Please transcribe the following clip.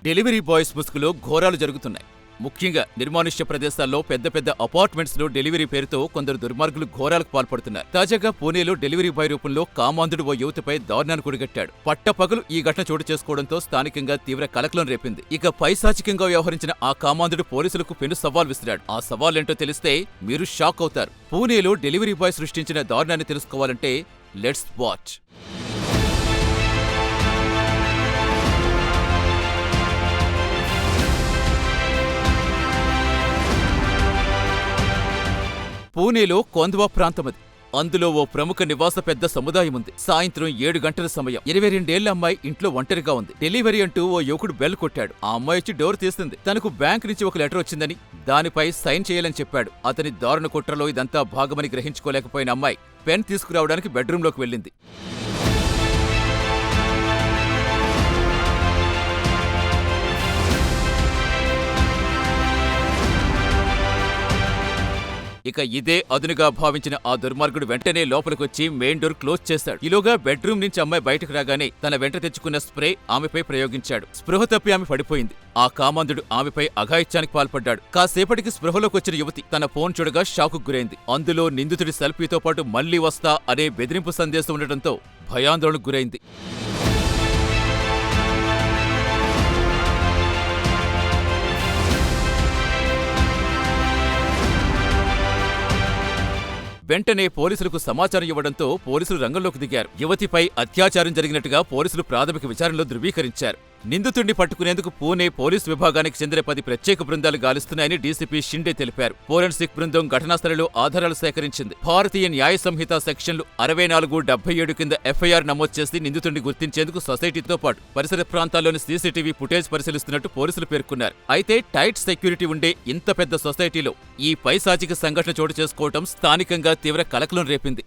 Delivery boys ముసుగులో ఘోరాలు జరుగుతున్నాయి. ముఖ్యంగా నిర్మానుష్య ప్రదేశాల్లో పెద్ద పెద్ద అపార్ట్మెంట్స్ లో డెలివరీ పేరుతో కొందరు దుర్మార్గులు ఘోరాలకు పాల్పడుతున్నారు. తాజాగా పూణేలో డెలివరీ బాయ్ రూపంలో కామాంధుడు ఓ యువతిపై దారుణాన్ని ఒడిగట్టాడు. పట్టపగలు ఈ ఘటన చోటు చేసుకోవడంతో స్థానికంగా తీవ్ర కలకలం రేపింది. ఇక పైశాచికంగా వ్యవహరించిన ఆ కామాంధుడు పోలీసులకు పెను సవాల్ విసిరాడు. ఆ సవాలేంటో తెలిస్తే మీరు షాక్ అవుతారు. పూణేలో డెలివరీ బాయ్ సృష్టించిన దారుణాన్ని తెలుసుకోవాలంటే లెట్స్ వాచ్. పూణేలో కొంద్వా ప్రాంతమది. అందులో ఓ ప్రముఖ నివాస పెద్ద సముదాయం ఉంది. సాయంత్రం 7 గంటల సమయం. 22 ఏళ్ల అమ్మాయి ఇంట్లో ఒంటరిగా ఉంది. డెలివరీ అంటూ ఓ యువకుడు బెల్ కొట్టాడు. ఆ అమ్మాయి వచ్చి డోర్ తీస్తుంది. తనకు బ్యాంక్ నుంచి ఒక లెటర్ వచ్చిందని, దానిపై సైన్ చేయాలని చెప్పాడు. అతని దారుణ కుట్రలో ఇదంతా భాగమని గ్రహించుకోలేకపోయిన అమ్మాయి పెన్ తీసుకురావడానికి బెడ్రూంలోకి వెళ్ళింది. ఇక ఇదే అదునుగా భావించిన ఆ దుర్మార్గుడు వెంటనే లోపలికొచ్చి మెయిన్ డోర్ క్లోజ్ చేశాడు. ఈలోగా బెడ్రూమ్ నుంచి అమ్మాయి బయటకు రాగానే తన వెంట తెచ్చుకున్న స్ప్రే ఆమెపై ప్రయోగించాడు. స్పృహ తప్పి ఆమె పడిపోయింది. ఆ కామాంధుడు ఆమెపై అఘాయిత్యానికి పాల్పడ్డాడు. కాసేపటికి స్పృహలోకి వచ్చిన యువతి తన ఫోన్ చూడగా షాకు గురైంది. అందులో నిందితుడి సెల్ఫీతో పాటు మళ్లీ వస్తా అనే బెదిరింపు సందేశం ఉండటంతో భయాందోళనకు గురైంది. వెంటనే పోలీసులకు సమాచారం ఇవ్వడంతో పోలీసులు రంగంలోకి దిగారు. యువతిపై అత్యాచారం జరిగినట్టుగా పోలీసులు ప్రాథమిక విచారణలో ధృవీకరించారు. నిందితుడిని పట్టుకునేందుకు పూణే పోలీసు విభాగానికి చెందిన 10 ప్రత్యేక బృందాలు గాలిస్తున్నాయని డీసీపీ షిండే తెలిపారు. ఫోరెన్సిక్ బృందం ఘటనాస్థలిలో ఆధారాలు సేకరించింది. భారతీయ న్యాయ సంహిత సెక్షన్లు 64-77 కింద ఎఫ్ఐఆర్ నమోదు చేసి నిందితుడిని గుర్తించేందుకు సొసైటీతో పాటు పరిసర ప్రాంతాల్లోని సీసీటీవీ ఫుటేజ్ పరిశీలిస్తున్నట్టు పోలీసులు పేర్కొన్నారు. అయితే టైట్ సెక్యూరిటీ ఉండే ఇంత పెద్ద సొసైటీలో ఈ పైశాచిక సంఘటన చోటు చేసుకోవడం స్థానికంగా తీవ్ర కలకలం రేపింది.